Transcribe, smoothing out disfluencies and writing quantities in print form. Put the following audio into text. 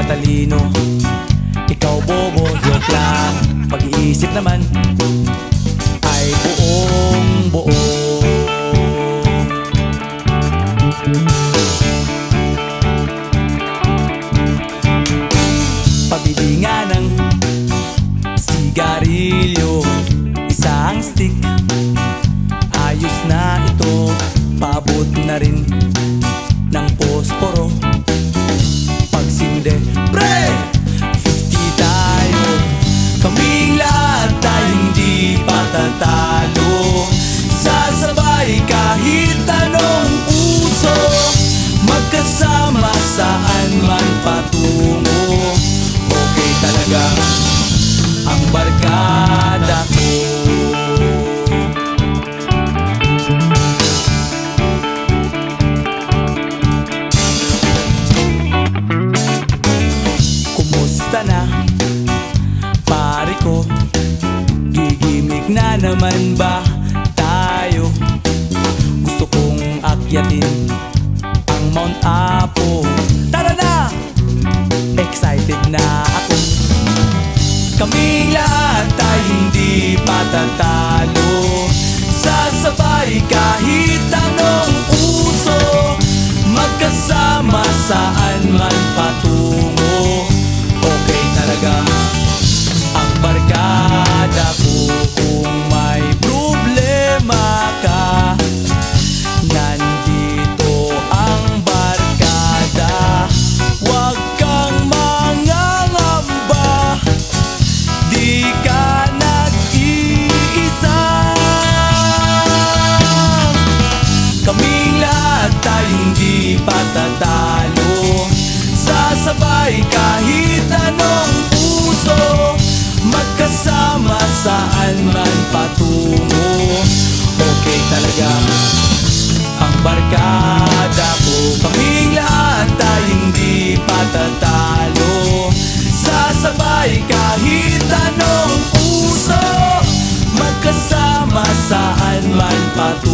matalino, ikaw bobo, joke lang. Pag-iisip naman ay buong buo. Pabili nga ng sigarilyo, isang stick, ayos na ito. Paabot na rin ng posporo. Pagsinde, pre! 50 tayo, kaming lahat tayo hindi patatalo. Sasabay kahit anong uso, magkasama saan man patungo. Okay talaga ang barkada ko. Kumusta na, pare ko? Gigimik na naman ba tayo? Gusto kong akyatin ang Mount Apo. Tara na! Excited na ako. Kaming lahat tayo hindi patatalo. Sasabay kahit anong uso, magkasama saan man patungo. Okay talaga ang barkada ko. Kung may problema ka, nandito ang barkada. Huwag kang mangangamba, di ka nag-iisa. Kaming lahat tayo hindi patatalo. Sasabay kahit anong uso, magkasama saan man patungo. Okay talaga ang barkada ko. Kaming lahat tayo hindi patatalo. Sasabay kahit anong uso, magkasama saan man patungo.